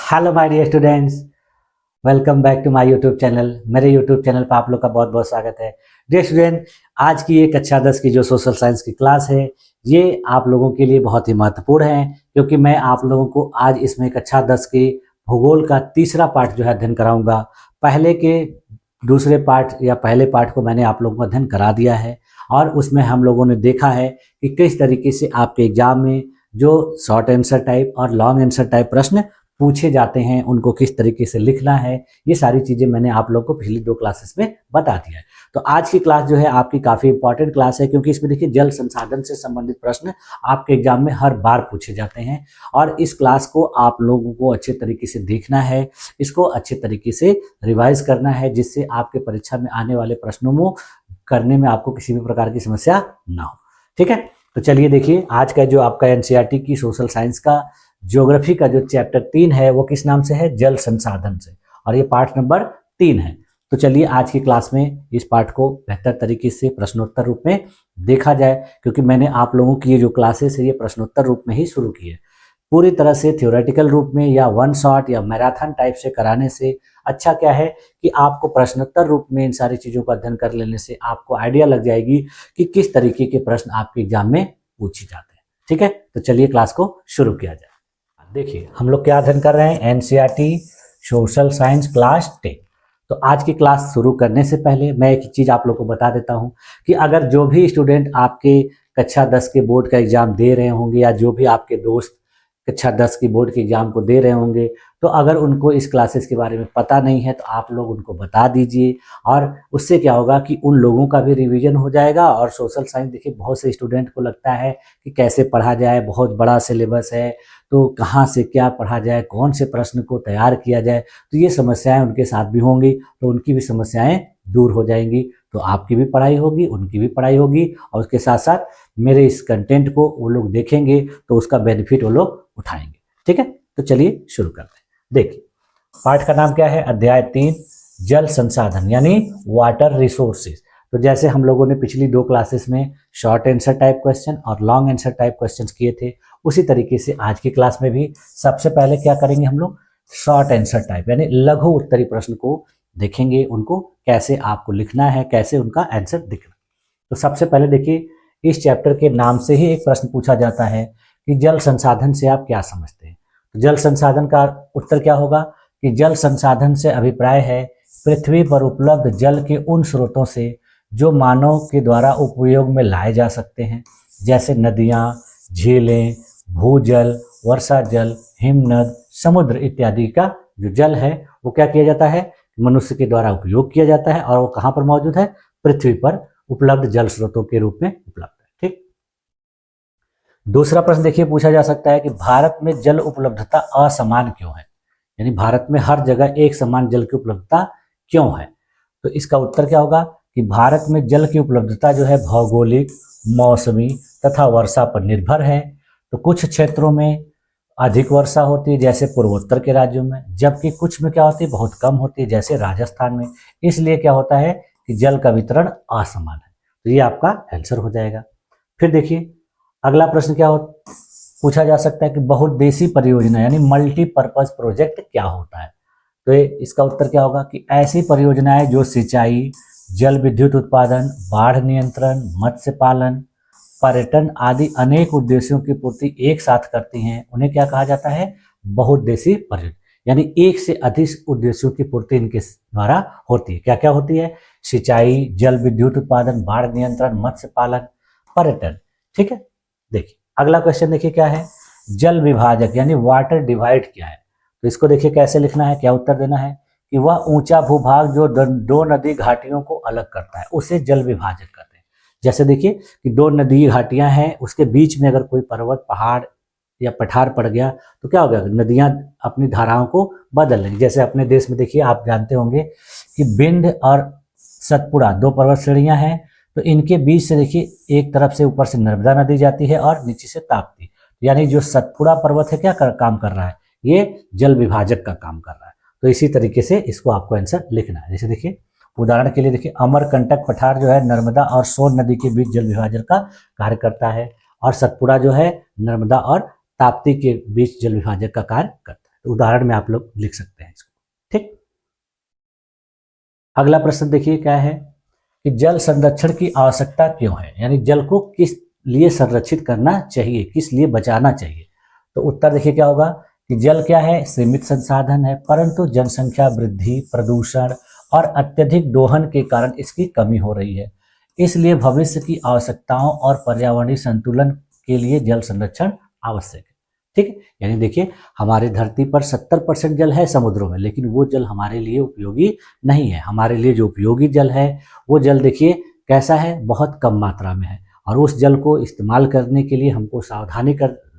Hello my dear students, welcome back to my YouTube channel. मेरे YouTube channel पर आप लोग का बहुत बहुत स्वागत है। डियर स्टूडेंट, आज की ये कक्षा 10 की जो सोशल साइंस की क्लास है, ये आप लोगों के लिए बहुत ही महत्वपूर्ण है, क्योंकि मैं आप लोगों को आज इसमें कक्षा 10 के भूगोल का तीसरा पार्ट जो है अध्ययन कराऊंगा। पहले के दूसरे पार्ट या पहले पार्ट को मैंने आप लोगों को अध्ययन करा दिया है, और उसमें हम लोगों ने देखा है कि किस तरीके से आपके एग्जाम में जो शॉर्ट आंसर टाइप और लॉन्ग आंसर टाइप प्रश्न पूछे जाते हैं, उनको किस तरीके से लिखना है, ये सारी चीज़ें मैंने आप लोगों को पिछली 2 क्लासेस में बता दिया है। तो आज की क्लास जो है आपकी काफ़ी इंपॉर्टेंट क्लास है, क्योंकि इसमें देखिए जल संसाधन से संबंधित प्रश्न आपके एग्जाम में हर बार पूछे जाते हैं, और इस क्लास को आप लोगों को अच्छे तरीके से देखना है, इसको अच्छे तरीके से रिवाइज करना है, जिससे आपके परीक्षा में आने वाले प्रश्नों में करने में आपको किसी भी प्रकार की समस्या ना हो। ठीक है, तो चलिए देखिए, आज का जो आपका एनसीईआरटी की सोशल साइंस का ज्योग्राफी का जो चैप्टर 3 है वो किस नाम से है? जल संसाधन से, और ये पार्ट नंबर 3 है। तो चलिए आज की क्लास में इस पार्ट को बेहतर तरीके से प्रश्नोत्तर रूप में देखा जाए, क्योंकि मैंने आप लोगों की ये जो क्लासेस है ये प्रश्नोत्तर रूप में ही शुरू की है। पूरी तरह से थ्योरेटिकल रूप में या वन शॉट या मैराथन टाइप से कराने से अच्छा क्या है कि आपको प्रश्नोत्तर रूप में इन सारी चीज़ों का अध्ययन कर लेने से आपको आइडिया लग जाएगी कि किस तरीके के प्रश्न आपके एग्जाम में पूछे जाते हैं। ठीक है, तो चलिए क्लास को शुरू किया जाए। देखिए हम लोग क्या अध्ययन कर रहे हैं? NCERT social science class 10। तो आज की क्लास शुरू करने से पहले मैं एक चीज़ आप लोग को बता देता हूं कि अगर जो भी स्टूडेंट आपके कक्षा 10 के बोर्ड का एग्जाम दे रहे होंगे, या जो भी आपके दोस्त कक्षा 10 की बोर्ड के एग्जाम को दे रहे होंगे, तो अगर उनको इस क्लासेस के बारे में पता नहीं है तो आप लोग उनको बता दीजिए, और उससे क्या होगा कि उन लोगों का भी रिवीजन हो जाएगा। और सोशल साइंस देखिए बहुत से स्टूडेंट को लगता है कि कैसे पढ़ा जाए, बहुत बड़ा सिलेबस है, तो कहाँ से क्या पढ़ा जाए, कौन से प्रश्न को तैयार किया जाए, तो ये समस्याएं उनके साथ भी होंगी, तो उनकी भी समस्याएं दूर हो जाएंगी, तो आपकी भी पढ़ाई होगी, उनकी भी पढ़ाई होगी, और उसके साथ साथ मेरे इस कंटेंट को वो लोग देखेंगे तो उसका बेनिफिट वो लोग उठाएंगे। ठीक है, तो चलिए शुरू करते हैं। देखिए पाठ का नाम क्या है? अध्याय 3 जल संसाधन यानी वाटर रिसोर्सेज। तो जैसे हम लोगों ने पिछली 2 क्लासेस में शॉर्ट आंसर टाइप क्वेश्चन और लॉन्ग आंसर टाइप क्वेश्चंस किए थे, उसी तरीके से आज की क्लास में भी सबसे पहले क्या करेंगे हम लोग? शॉर्ट आंसर टाइप यानी लघु उत्तरी प्रश्न को देखेंगे, उनको कैसे आपको लिखना है, कैसे उनका आंसर दिखना। तो सबसे पहले देखिए, इस चैप्टर के नाम से ही एक प्रश्न पूछा जाता है कि जल संसाधन से आप क्या समझते हैं। तो जल संसाधन का उत्तर क्या होगा कि जल संसाधन से अभिप्राय है पृथ्वी पर उपलब्ध जल के उन स्रोतों से जो मानव के द्वारा उपयोग में लाए जा सकते हैं, जैसे नदियाँ, झीलें, भूजल, वर्षा जल, हिमनद, समुद्र इत्यादि का जो जल है वो क्या किया जाता है? मनुष्य के द्वारा उपयोग किया जाता है, और वो कहाँ पर मौजूद है? पृथ्वी पर उपलब्ध जल स्रोतों के रूप में उपलब्ध है। ठीक, दूसरा प्रश्न देखिए पूछा जा सकता है कि भारत में जल उपलब्धता असमान क्यों है, यानी भारत में हर जगह एक समान जल की उपलब्धता क्यों है। तो इसका उत्तर क्या होगा कि भारत में जल की उपलब्धता जो है भौगोलिक, मौसमी तथा वर्षा पर निर्भर है। तो कुछ क्षेत्रों में अधिक वर्षा होती है जैसे पूर्वोत्तर के राज्यों में, जबकि कुछ में क्या होती है? बहुत कम होती है जैसे राजस्थान में। इसलिए क्या होता है कि जल का वितरण असमान है। तो ये आपका आंसर हो जाएगा। फिर देखिए अगला प्रश्न क्या पूछा जा सकता है कि बहुउद्देशीय परियोजना यानी मल्टीपर्पज प्रोजेक्ट क्या होता है। तो इसका उत्तर क्या होगा कि ऐसी परियोजनाएं जो सिंचाई, जल विद्युत उत्पादन, बाढ़ नियंत्रण, मत्स्य पालन, पर्यटन आदि अनेक उद्देश्यों की पूर्ति एक साथ करती हैं, उन्हें क्या कहा जाता है? बहुउद्देशीय परियोजना। यानी एक से अधिक उद्देश्यों की पूर्ति इनके द्वारा होती है। क्या क्या होती है? सिंचाई, जल विद्युत उत्पादन, बाढ़ नियंत्रण, मत्स्य पालन, पर्यटन। ठीक है, देखिए अगला क्वेश्चन देखिए क्या है? जल विभाजक यानी वाटर डिवाइड क्या है। तो इसको देखिए कैसे लिखना है, क्या उत्तर देना है कि वह ऊंचा भूभाग जो दो नदी घाटियों को अलग करता है उसे जल विभाजक कहते हैं। जैसे देखिए कि 2 नदी घाटियां हैं, उसके बीच में अगर कोई पर्वत, पहाड़ या पठार पड़ गया तो क्या होगा? नदियां अपनी धाराओं को बदल लेंगी। जैसे अपने देश में देखिए आप जानते होंगे कि विंध्य और सतपुड़ा 2 पर्वत श्रेणियां हैं, तो इनके बीच से देखिए एक तरफ से ऊपर से नर्मदा नदी जाती है और नीचे से ताप्ती, यानी जो सतपुड़ा पर्वत है क्या काम कर रहा है? ये जल विभाजक का काम कर रहा है। तो इसी तरीके से इसको आपको आंसर लिखना है। जैसे देखिए उदाहरण के लिए देखिए अमरकंटक पठार जो है नर्मदा और सोन नदी के बीच जल विभाजन का कार्य करता है, और सतपुड़ा जो है नर्मदा और ताप्ती के बीच जल विभाजक का कार्य करता है। तो उदाहरण में आप लोग लिख सकते हैं इसको। ठीक, अगला प्रश्न देखिए क्या है कि जल संरक्षण की आवश्यकता क्यों है, यानी जल को किस लिए संरक्षित करना चाहिए, किस लिए बचाना चाहिए। तो उत्तर देखिए क्या होगा कि जल क्या है, सीमित संसाधन है, परंतु जनसंख्या वृद्धि, प्रदूषण और अत्यधिक दोहन के कारण इसकी कमी हो रही है। इसलिए भविष्य की आवश्यकताओं और पर्यावरणीय संतुलन के लिए जल संरक्षण आवश्यक है। ठीक, यानी देखिए हमारी धरती पर 70% जल है समुद्रों में, लेकिन वो जल हमारे लिए उपयोगी नहीं है। हमारे लिए जो उपयोगी जल है वो जल देखिए कैसा है, बहुत कम मात्रा में है, और उस जल को इस्तेमाल करने के लिए हमको सावधानी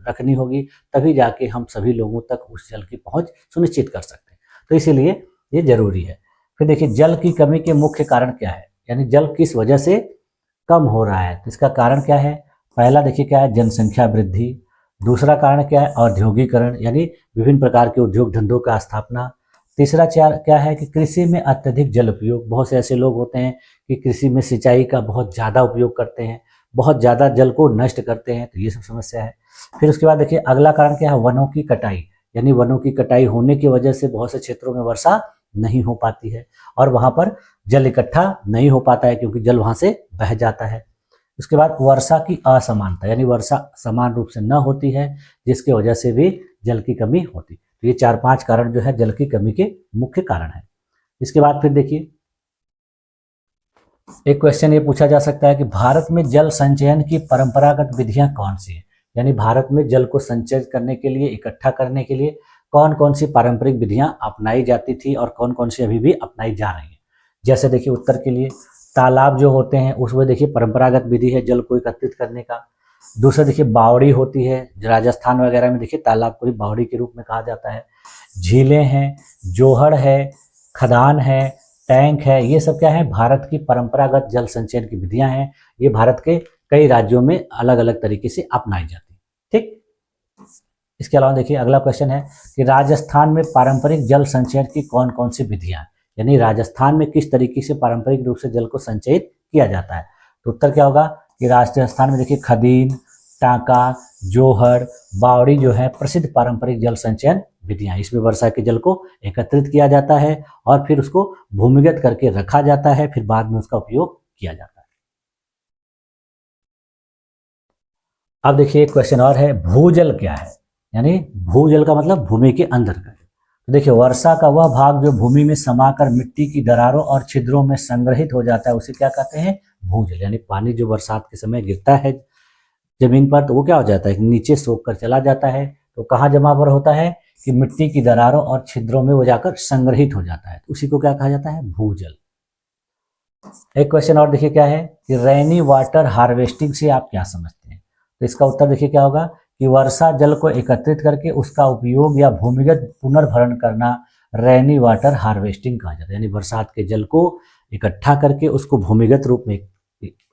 रखनी होगी, तभी जाके हम सभी लोगों तक उस जल की पहुंच सुनिश्चित कर सकते हैं। तो इसीलिए ये जरूरी है। फिर देखिए जल की कमी के मुख्य कारण क्या है, यानी जल किस वजह से कम हो रहा है, तो इसका कारण क्या है। पहला देखिए क्या है, जनसंख्या वृद्धि। दूसरा कारण क्या है, औद्योगिकरण, यानी विभिन्न प्रकार के उद्योग धंधों का स्थापना। तीसरा क्या है कि कृषि में अत्यधिक जल उपयोग। बहुत से ऐसे लोग होते हैं कि कृषि में सिंचाई का बहुत ज़्यादा उपयोग करते हैं, बहुत ज़्यादा जल को नष्ट करते हैं, तो ये सब समस्या है। फिर उसके बाद देखिए अगला कारण क्या है, वनों की कटाई, यानी वनों की कटाई होने की वजह से बहुत से क्षेत्रों में वर्षा नहीं हो पाती है और वहाँ पर जल इकट्ठा नहीं हो पाता है, क्योंकि जल वहाँ से बह जाता है। उसके बाद वर्षा की असमानता, यानी वर्षा समान रूप से न होती है, जिसकी वजह से भी जल की कमी होती। तो ये 4-5 कारण जो है जल की कमी के मुख्य कारण है। इसके बाद फिर देखिए एक क्वेश्चन ये पूछा जा सकता है कि भारत में जल संचयन की परंपरागत विधियां कौन सी है, यानी भारत में जल को संचय करने के लिए, इकट्ठा करने के लिए कौन कौन सी पारंपरिक विधियां अपनाई जाती थी और कौन कौन सी अभी भी अपनाई जा रही है। जैसे देखिए उत्तर के लिए तालाब जो होते हैं उसमें देखिए परंपरागत विधि है जल को एकत्रित करने का। दूसरा देखिए बावड़ी होती है, राजस्थान वगैरह में देखिए तालाब को भी बावड़ी के रूप में कहा जाता है। झीलें हैं, जोहड़ है, खदान है, टैंक है, ये सब क्या है, भारत की परंपरागत जल संचयन की विधियां हैं। ये भारत के कई राज्यों में अलग अलग तरीके से अपनाई जाती है। ठीक, इसके अलावा देखिए अगला क्वेश्चन है कि राजस्थान में पारंपरिक जल संचयन की कौन कौन सी विधियां हैं, यानी राजस्थान में किस तरीके से पारंपरिक रूप से जल को संचयित किया जाता है। तो उत्तर क्या होगा कि राजस्थान में देखिए खदीन, टांका, जोहड़, बावड़ी जो है प्रसिद्ध पारंपरिक जल संचयन विधियां। इसमें वर्षा के जल को एकत्रित किया जाता है और फिर उसको भूमिगत करके रखा जाता है, फिर बाद में उसका उपयोग किया जाता है। अब देखिए एक क्वेश्चन और है, भूजल क्या है, यानी भूजल का मतलब भूमि के अंदर का। तो देखिए वर्षा का वह भाग जो भूमि में समाकर मिट्टी की दरारों और छिद्रों में संग्रहित हो जाता है उसे क्या कहते हैं, भूजल। यानी पानी जो बरसात के समय गिरता है जमीन पर तो वो क्या हो जाता है, नीचे सोख कर चला जाता है। तो कहाँ जमा पर होता है कि मिट्टी की दरारों और छिद्रों में वो जाकर संग्रहित हो जाता है, तो उसी को क्या कहा जाता है, भूजल। एक क्वेश्चन और देखिए क्या है कि रेनी वाटर हार्वेस्टिंग से आप क्या समझते हैं। तो इसका उत्तर देखिए क्या होगा कि वर्षा जल को एकत्रित करके उसका उपयोग या भूमिगत पुनर्भरण करना रेनी वाटर हार्वेस्टिंग कहा जाता है। यानी बरसात के जल को इकट्ठा करके उसको भूमिगत रूप में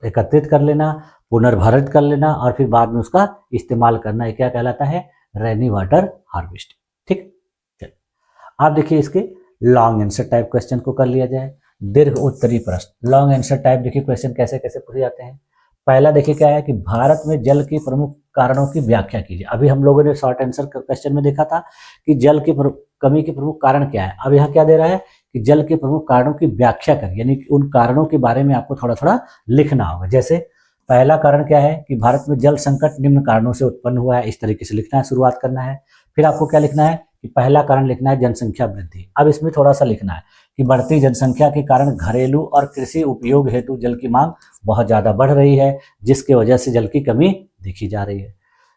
एकत्रित कर लेना, पुनर्भरित कर लेना और फिर बाद में उसका इस्तेमाल करना, ये क्या कहलाता है, रेनी वाटर हार्वेस्टिंग। ठीक, चलिए आप देखिए इसके लॉन्ग आंसर टाइप क्वेश्चन को कर लिया जाए। दीर्घ उत्तरी प्रश्न, लॉन्ग आंसर टाइप देखिए क्वेश्चन कैसे कैसे पूछे जाते हैं। पहला देखिए क्या है कि भारत में जल के प्रमुख कारणों की व्याख्या कीजिए। अभी हम लोगों ने शॉर्ट आंसर क्वेश्चन में देखा था कि जल की कमी के प्रमुख कारण क्या है। अब यहाँ क्या दे रहा है कि जल के प्रमुख कारणों की व्याख्या करिए, यानी कि उन कारणों के बारे में आपको थोड़ा थोड़ा लिखना होगा। जैसे पहला कारण क्या है कि भारत में जल संकट निम्न कारणों से उत्पन्न हुआ है, इस तरीके से लिखना है, शुरुआत करना है। फिर आपको क्या लिखना है कि पहला कारण लिखना है जनसंख्या वृद्धि। अब इसमें थोड़ा सा लिखना है कि बढ़ती जनसंख्या के कारण घरेलू और कृषि उपयोग हेतु जल की मांग बहुत ज़्यादा बढ़ रही है, जिसकी वजह से जल की कमी देखी जा रही है।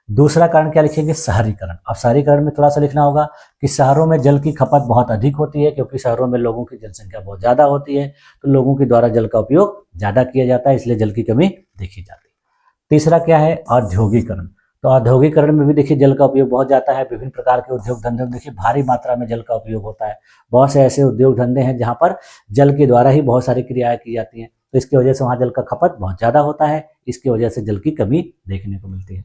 दूसरा कारण क्या लिखेंगे, शहरीकरण। अब शहरीकरण में थोड़ा सा लिखना होगा कि शहरों में जल की खपत बहुत अधिक होती है, क्योंकि शहरों में लोगों की जनसंख्या बहुत ज़्यादा होती है, तो लोगों के द्वारा जल का उपयोग ज़्यादा किया जाता है, इसलिए जल की कमी देखी जाती है। तीसरा क्या है, औद्योगिकरण। तो औद्योगिकरण में भी देखिए जल का उपयोग बहुत जाता है। विभिन्न प्रकार के उद्योग धंधे में देखिए भारी मात्रा में जल का उपयोग होता है। बहुत से ऐसे उद्योग धंधे हैं जहाँ पर जल के द्वारा ही बहुत सारी क्रियाएं की जाती हैं, तो इसकी वजह से वहाँ जल का खपत बहुत ज़्यादा होता है, इसकी वजह से जल की कमी देखने को मिलती है।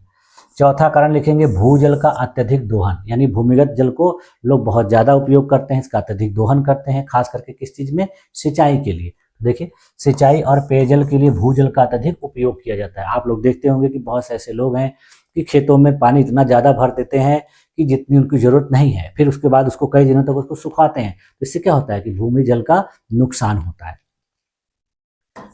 चौथा कारण लिखेंगे भूजल का अत्यधिक दोहन, यानी भूमिगत जल को लोग बहुत ज़्यादा उपयोग करते हैं, इसका अत्यधिक दोहन करते हैं, खास करके किस चीज़ में, सिंचाई के लिए। देखिए सिंचाई और पेयजल के लिए भूजल का अत्यधिक उपयोग किया जाता है। आप लोग देखते होंगे कि बहुत से ऐसे लोग हैं कि खेतों में पानी इतना ज़्यादा भर देते हैं कि जितनी उनकी जरूरत नहीं है, फिर उसके बाद उसको कई दिनों तक उसको सुखाते हैं, तो इससे क्या होता है कि भूमि जल का नुकसान होता है।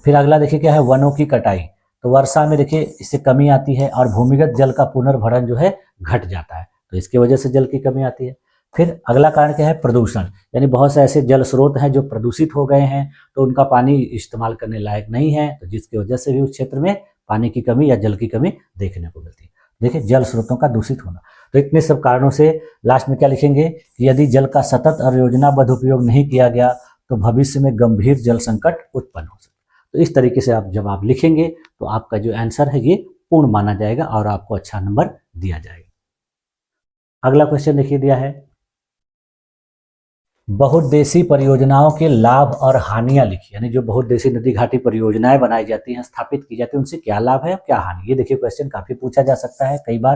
फिर अगला देखिए क्या है, वनों की कटाई। तो वर्षा में देखिए इससे कमी आती है और भूमिगत जल का पुनर्भरण जो है घट जाता है, तो इसकी वजह से जल की कमी आती है। फिर अगला कारण क्या है, प्रदूषण, यानी बहुत से ऐसे जल स्रोत हैं जो प्रदूषित हो गए हैं, तो उनका पानी इस्तेमाल करने लायक नहीं है, तो जिसकी वजह से भी उस क्षेत्र में पानी की कमी या जल की कमी देखने को मिलती है। देखिए जल स्रोतों का दूषित होना, तो इतने सब कारणों से लास्ट में क्या लिखेंगे कि यदि जल का सतत और योजनाबद्ध उपयोग नहीं किया गया तो भविष्य में गंभीर जल संकट उत्पन्न हो सकता है। तो इस तरीके से आप जब आप लिखेंगे तो आपका जो आंसर है ये पूर्ण माना जाएगा और आपको अच्छा नंबर दिया जाएगा। अगला क्वेश्चन देखिए दिया है, बहुउद्देशीय परियोजनाओं के लाभ और हानियां लिखिए, यानी जो बहुउद्देशीय नदी घाटी परियोजनाएं बनाई जाती हैं, स्थापित की जाती है, उनसे क्या लाभ है क्या हानि। ये देखिए क्वेश्चन काफी पूछा जा सकता है कई बार,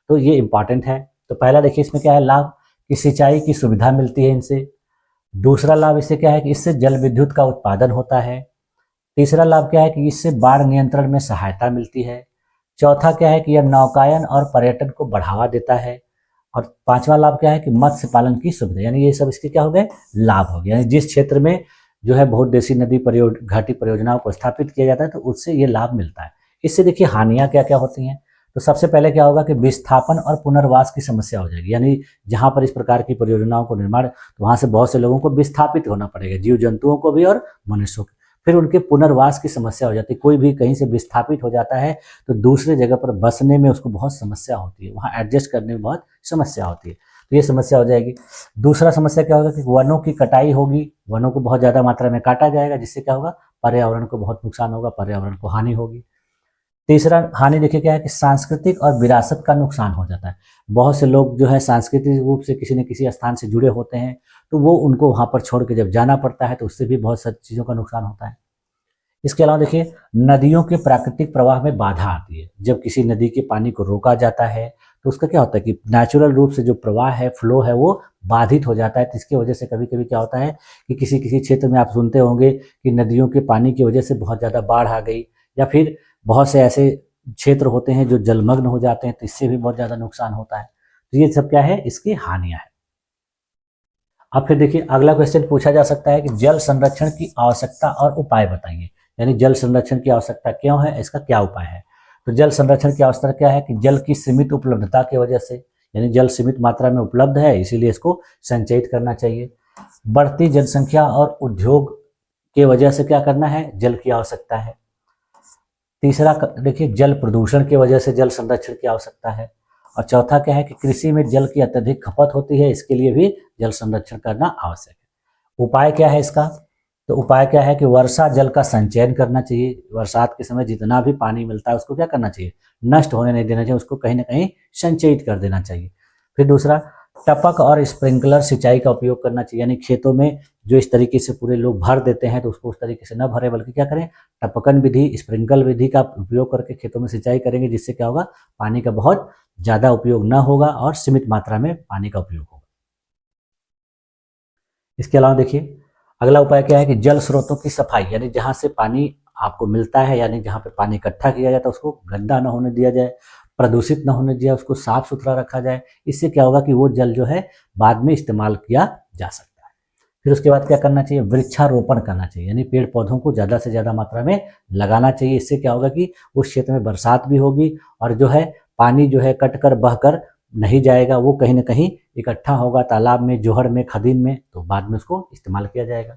तो ये इंपॉर्टेंट है। तो पहला देखिए इसमें क्या है, लाभ कि सिंचाई की सुविधा मिलती है इनसे। दूसरा लाभ इससे क्या है कि इससे जल विद्युत का उत्पादन होता है। तीसरा लाभ क्या है कि इससे बाढ़ नियंत्रण में सहायता मिलती है। चौथा क्या है कि यह नौकायन और पर्यटन को बढ़ावा देता है। और पांचवा लाभ क्या है कि मत्स्य पालन की सुविधा, यानी ये सब इसके क्या हो गए, लाभ हो गए। यानी जिस क्षेत्र में जो है बहुउद्देशीय नदी घाटी परियोजनाओं को स्थापित किया जाता है तो उससे ये लाभ मिलता है। इससे देखिए हानियां क्या क्या होती हैं। तो सबसे पहले क्या होगा कि विस्थापन और पुनर्वास की समस्या हो जाएगी, यानी जहां पर इस प्रकार की परियोजनाओं को निर्माण, तो वहां से बहुत से लोगों को विस्थापित होना पड़ेगा, जीव जंतुओं को भी और मनुष्यों को। फिर उनके पुनर्वास की समस्या हो जाती है, कोई भी कहीं से विस्थापित हो जाता है तो दूसरे जगह पर बसने में उसको बहुत समस्या होती है, वहाँ एडजस्ट करने में बहुत समस्या होती है, तो ये समस्या हो जाएगी। दूसरा समस्या क्या होगा कि वनों की कटाई होगी, वनों को बहुत ज़्यादा मात्रा में काटा जाएगा, जिससे क्या होगा, पर्यावरण को बहुत नुकसान होगा, पर्यावरण को हानि होगी। तीसरा हानि देखिए क्या है कि सांस्कृतिक और विरासत का नुकसान हो जाता है। बहुत से लोग जो है सांस्कृतिक रूप से किसी न किसी स्थान से जुड़े होते हैं, तो वो उनको वहाँ पर छोड़ के जब जाना पड़ता है तो उससे भी बहुत सारी चीज़ों का नुकसान होता है। इसके अलावा देखिए नदियों के प्राकृतिक प्रवाह में बाधा आती है। जब किसी नदी के पानी को रोका जाता है तो उसका क्या होता है कि नेचुरल रूप से जो प्रवाह है, फ्लो है, वो बाधित हो जाता है। तो इसकी वजह से कभी कभी क्या होता है कि किसी किसी क्षेत्र में आप सुनते होंगे कि नदियों के पानी की वजह से बहुत ज़्यादा बाढ़ आ गई, या फिर बहुत से ऐसे क्षेत्र होते हैं जो जलमग्न हो जाते हैं, तो इससे भी बहुत ज़्यादा नुकसान होता है। तो ये सब क्या है, इसकी हानियाँ है। अब फिर देखिए अगला क्वेश्चन पूछा जा सकता है कि जल संरक्षण की आवश्यकता और उपाय बताइए, यानी जल संरक्षण की आवश्यकता क्यों है, इसका क्या उपाय है। तो जल संरक्षण की आवश्यकता क्या है कि जल की सीमित उपलब्धता की वजह से, यानी जल सीमित मात्रा में उपलब्ध है इसीलिए इसको संचयित करना चाहिए। बढ़ती जनसंख्या और उद्योग की वजह से क्या करना है, जल की आवश्यकता है। तीसरा देखिए जल प्रदूषण की वजह से जल संरक्षण की आवश्यकता है। और चौथा क्या है कि कृषि में जल की अत्यधिक खपत होती है, इसके लिए भी जल संरक्षण करना आवश्यक है। उपाय क्या है इसका, तो उपाय क्या है कि वर्षा जल का संचयन करना चाहिए। बरसात के समय जितना भी पानी मिलता है उसको क्या करना चाहिए, नष्ट होने नहीं देना चाहिए, उसको कहीं ना कहीं संचयित कर देना चाहिए। फिर दूसरा टपक और स्प्रिंकलर सिंचाई का उपयोग करना चाहिए, यानी खेतों में जो इस तरीके से पूरे लोग भर देते हैं तो उसको उस तरीके से न भरे, बल्कि क्या करें, टपकन विधि, स्प्रिंकल विधि का उपयोग करके खेतों में सिंचाई करेंगे, जिससे क्या होगा, पानी का बहुत ज़्यादा उपयोग न होगा और सीमित मात्रा में पानी का उपयोग होगा। इसके अलावा देखिए अगला उपाय क्या है कि जल स्रोतों की सफाई, यानी जहाँ से पानी आपको मिलता है, यानी जहाँ पे पानी इकट्ठा किया जाता है उसको गंदा न होने दिया जाए, प्रदूषित न होने दिया, उसको साफ सुथरा रखा जाए। इससे क्या होगा कि वो जल जो है बाद में इस्तेमाल किया जा सकता है। फिर उसके बाद क्या करना चाहिए, वृक्षारोपण करना चाहिए, यानी पेड़ पौधों को ज़्यादा से ज़्यादा मात्रा में लगाना चाहिए। इससे क्या होगा कि उस क्षेत्र में बरसात भी होगी और जो है पानी जो है कट कर बह कर नहीं जाएगा, वो कहीं ना कहीं इकट्ठा होगा तालाब में, जोहड़ में, खदीन में, तो बाद में उसको इस्तेमाल किया जाएगा।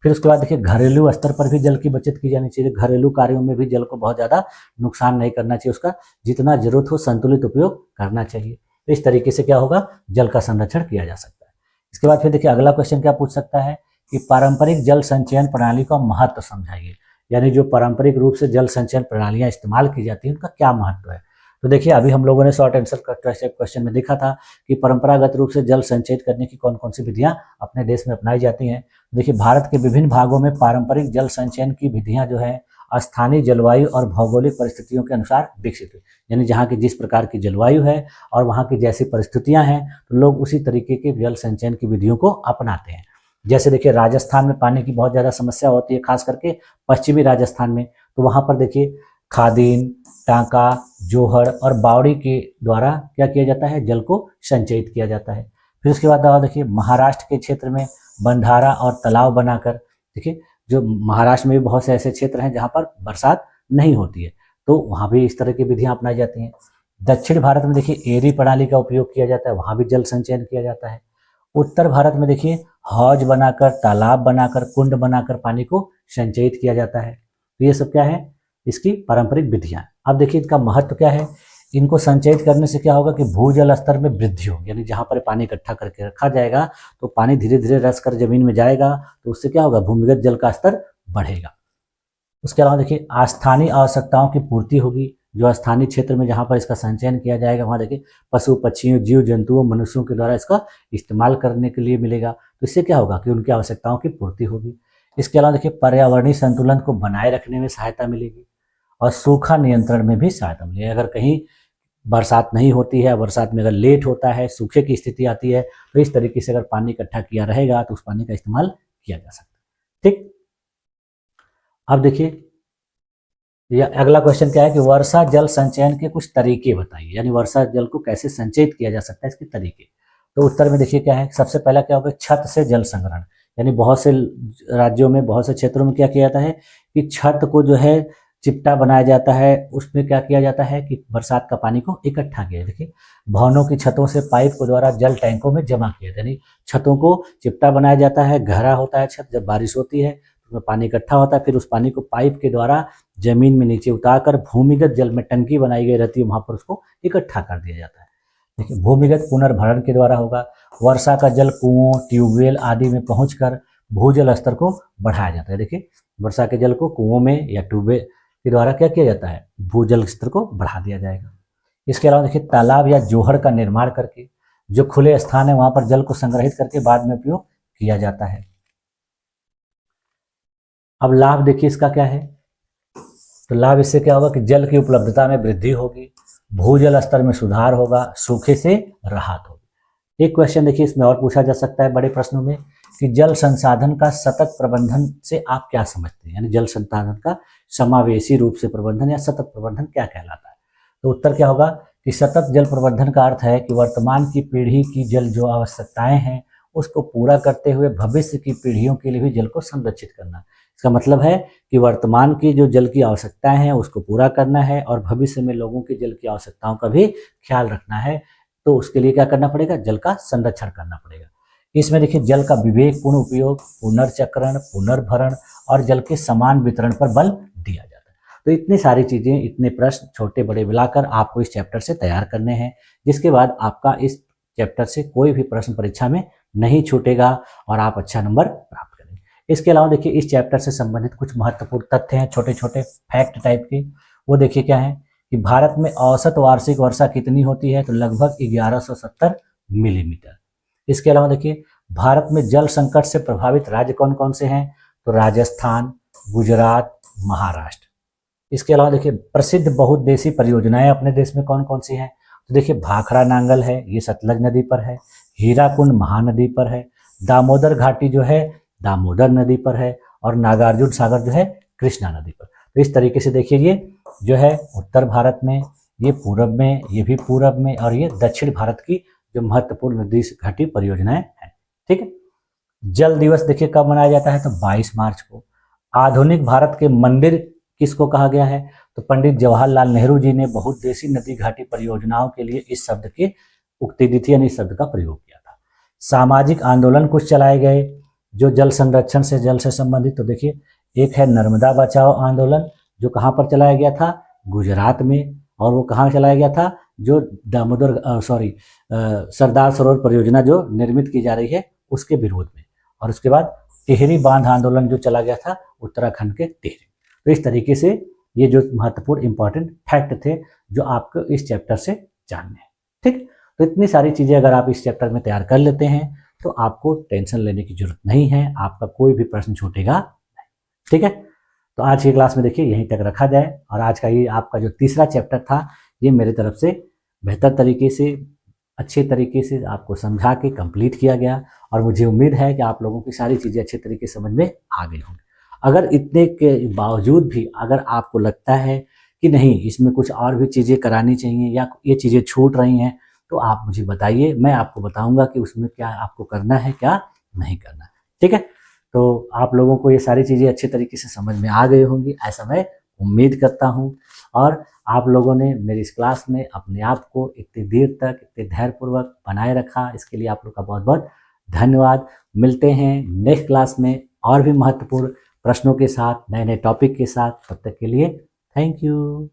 फिर उसके बाद देखिए घरेलू स्तर पर भी जल की बचत की जानी चाहिए। घरेलू कार्यों में भी जल को बहुत ज़्यादा नुकसान नहीं करना चाहिए, उसका जितना जरूरत हो संतुलित उपयोग करना चाहिए। तो इस तरीके से क्या होगा, जल का संरक्षण किया जा सकता है। इसके बाद फिर देखिए अगला क्वेश्चन क्या पूछ सकता है कि पारंपरिक जल संचयन प्रणाली का महत्व समझाइए, यानी जो पारंपरिक रूप से जल संचयन प्रणालियाँ इस्तेमाल की जाती हैं उनका क्या महत्व है। तो देखिए अभी हम लोगों ने शॉर्ट आंसर क्वेश्चन में देखा था कि परंपरागत रूप से जल संचयित करने की कौन कौन सी विधियां अपने देश में अपनाई जाती हैं। देखिए भारत के विभिन्न भागों में पारंपरिक जल संचयन की विधियां जो है स्थानीय जलवायु और भौगोलिक परिस्थितियों के अनुसार विकसित हुई, यानी जहाँ की जिस प्रकार की जलवायु है और वहाँ की जैसी परिस्थितियाँ हैं तो लोग उसी तरीके के जल संचयन की विधियों को अपनाते हैं। जैसे देखिए राजस्थान में पानी की बहुत ज़्यादा समस्या होती है, खास करके पश्चिमी राजस्थान में, तो वहाँ पर देखिए खादीन, टांका, जोहड़ और बावड़ी के द्वारा क्या किया जाता है, जल को संचयित किया जाता है। फिर उसके बाद और देखिए महाराष्ट्र के क्षेत्र में बंधारा और तालाब बनाकर, देखिए जो महाराष्ट्र में भी बहुत से ऐसे क्षेत्र हैं जहाँ पर बरसात नहीं होती है, तो वहाँ भी इस तरह की विधियाँ अपनाई जाती हैं। दक्षिण भारत में देखिए एरी प्रणाली का उपयोग किया जाता है, वहाँ भी जल संचयन किया जाता है। उत्तर भारत में देखिए हौज बनाकर, तालाब बनाकर, कुंड बनाकर पानी को संचयित किया जाता है। तो ये सब क्या है, इसकी पारंपरिक विधियाँ। अब देखिए इनका महत्व क्या है, इनको संचयित करने से क्या होगा कि भूजल स्तर में वृद्धि होगी, यानी जहाँ पर पानी इकट्ठा करके रखा जाएगा तो पानी धीरे धीरे रस कर जमीन में जाएगा, तो उससे क्या होगा, भूमिगत जल का स्तर बढ़ेगा। उसके अलावा देखिए स्थानीय आवश्यकताओं की पूर्ति होगी, जो स्थानीय क्षेत्र में जहाँ पर इसका संचयन किया जाएगा वहाँ देखिए पशु पक्षियों, जीव जंतुओं, मनुष्यों के द्वारा इसका इस्तेमाल करने के लिए मिलेगा, तो इससे क्या होगा कि उनकी आवश्यकताओं की पूर्ति होगी। इसके अलावा देखिए पर्यावरणीय संतुलन को बनाए रखने में सहायता मिलेगी और सूखा नियंत्रण में भी सहायता मिलेगी। अगर कहीं बरसात नहीं होती है, बरसात में अगर लेट होता है, सूखे की स्थिति आती है, तो इस तरीके से अगर पानी इकट्ठा किया रहेगा तो उस पानी का इस्तेमाल किया जा सकता है। ठीक, अब देखिए यह अगला क्वेश्चन क्या है कि वर्षा जल संचयन के कुछ तरीके बताइए, यानी वर्षा जल को कैसे संचयित किया जा सकता है, इसके तरीके। तो उत्तर में देखिए क्या है, सबसे पहला क्या होगा, छत से जल संग्रहण, यानी बहुत से राज्यों में, बहुत से क्षेत्रों में क्या किया जाता है कि छत को जो है चिपटा बनाया जाता है, उसमें क्या किया जाता है कि बरसात का पानी को इकट्ठा किया। देखिए भवनों की छतों से पाइप के द्वारा जल टैंकों में जमा किया, यानी छतों को चिपटा बनाया जाता है, गहरा होता है छत, जब बारिश होती है उसमें पानी इकट्ठा होता है, फिर उस पानी को पाइप के द्वारा जमीन में नीचे उतारकर भूमिगत जल में टंकी बनाई गई रहती है, वहां पर उसको इकट्ठा कर दिया जाता है। देखिए भूमिगत पुनर्भरण के द्वारा होगा। वर्षा का जल कुओं, ट्यूबवेल आदि में पहुंचकर भूजल स्तर को बढ़ाया जाता है। देखिए वर्षा के जल को कुओं में या ट्यूबवेल के द्वारा क्या किया जाता है, भूजल स्तर को बढ़ा दिया जाएगा। इसके अलावा देखिए तालाब या जोहड़ का निर्माण करके, जो खुले स्थान है वहां पर जल को संग्रहित करके बाद में उपयोग किया जाता है। अब लाभ देखिए इसका क्या है, तो लाभ इससे क्या होगा कि जल की उपलब्धता में वृद्धि होगी, भूजल स्तर में सुधार होगा, सूखे से राहत होगी। एक क्वेश्चन देखिए इसमें और पूछा जा सकता है बड़े प्रश्नों में कि जल संसाधन का सतत प्रबंधन से आप क्या समझते हैं, यानी जल संसाधन का समावेशी रूप से प्रबंधन या सतत प्रबंधन क्या कहलाता है। तो उत्तर क्या होगा कि सतत जल प्रबंधन का अर्थ है कि वर्तमान की पीढ़ी की जल जो आवश्यकताएं हैं उसको पूरा करते हुए भविष्य की पीढ़ियों के लिए भी जल को संरक्षित करना। इसका मतलब है कि वर्तमान की जो जल की आवश्यकताएं हैं उसको पूरा करना है और भविष्य में लोगों की जल की आवश्यकताओं का भी ख्याल रखना है, तो उसके लिए क्या करना पड़ेगा, जल का संरक्षण करना पड़ेगा। इसमें देखिए जल का विवेकपूर्ण उपयोग, पुनर्चक्रण, पुनर्भरण और जल के समान वितरण पर बल दिया जाता है। तो इतनी सारी चीजें, इतने प्रश्न छोटे बड़े मिलाकर आपको इस चैप्टर से तैयार करने हैं, जिसके बाद आपका इस चैप्टर से कोई भी प्रश्न परीक्षा में नहीं छूटेगा और आप अच्छा नंबर प्राप्त करेंगे। इसके अलावा देखिए इस चैप्टर से संबंधित कुछ महत्वपूर्ण तथ्य हैं, छोटे छोटे फैक्ट टाइप के। वो देखिए क्या है कि भारत में औसत वार्षिक वर्षा कितनी होती है, तो लगभग 1170 मिलीमीटर। इसके अलावा देखिए भारत में जल संकट से प्रभावित राज्य कौन कौन से हैं, तो राजस्थान, गुजरात, महाराष्ट्र। इसके अलावा देखिए प्रसिद्ध बहुउद्देशीय परियोजनाएं अपने देश में कौन कौन सी हैं, तो देखिए भाखड़ा नांगल है, ये सतलज नदी पर है, हीराकुंड महानदी पर है, दामोदर घाटी जो है दामोदर नदी पर है, और नागार्जुन सागर जो है कृष्णा नदी पर। तो इस तरीके से देखिए ये जो है उत्तर भारत में, ये पूरब में, ये भी पूरब में, और ये दक्षिण भारत की जो महत्वपूर्ण नदी घाटी परियोजनाएं हैं। ठीक है, जल दिवस देखिए कब मनाया जाता है, तो 22 मार्च को। आधुनिक भारत के मंदिर किसको कहा गया है, तो पंडित जवाहरलाल नेहरू जी ने बहुउद्देशीय नदी घाटी परियोजनाओं के लिए इस शब्द की उक्ति दी थी, यानी इस शब्द का प्रयोग किया था। सामाजिक आंदोलन कुछ चलाए गए जो जल संरक्षण से, जल से संबंधित, तो देखिए एक है नर्मदा बचाओ आंदोलन, जो कहाँ पर चलाया गया था, गुजरात में। और वो कहाँ चलाया गया था, जो सरदार सरोवर परियोजना जो निर्मित की जा रही है उसके विरोध में। और उसके बाद टिहरी बांध आंदोलन जो चला गया था उत्तराखंड के टिहरी। तो इस तरीके से ये जो महत्वपूर्ण इंपॉर्टेंट फैक्ट थे जो आपको इस चैप्टर से जानने हैं। ठीक, तो इतनी सारी चीजें अगर आप इस चैप्टर में तैयार कर लेते हैं तो आपको टेंशन लेने की जरूरत नहीं है, आपका कोई भी प्रश्न छूटेगा नहीं। ठीक है, तो आज की क्लास में देखिए यहीं तक रखा जाए, और आज का ये आपका जो तीसरा चैप्टर था ये मेरे तरफ से बेहतर तरीके से, अच्छे तरीके से आपको समझा के कंप्लीट किया गया, और मुझे उम्मीद है कि आप लोगों की सारी चीज़ें अच्छे तरीके से समझ में आ गई होंगी। अगर इतने के बावजूद भी अगर आपको लगता है कि नहीं इसमें कुछ और भी चीज़ें करानी चाहिए या ये चीज़ें छूट रही हैं, तो आप मुझे बताइए, मैं आपको बताऊँगा कि उसमें क्या आपको करना है, क्या नहीं करना। ठीक है? तो आप लोगों को ये सारी चीज़ें अच्छे तरीके से समझ में आ गई होंगी, ऐसा मैं उम्मीद करता हूँ। और आप लोगों ने मेरी इस क्लास में अपने आप को इतनी देर तक, इतने धैर्यपूर्वक बनाए रखा, इसके लिए आप लोग का बहुत-बहुत धन्यवाद। मिलते हैं नेक्स्ट क्लास में और भी महत्वपूर्ण प्रश्नों के साथ, नए-नए टॉपिक के साथ। तब तक के लिए थैंक यू।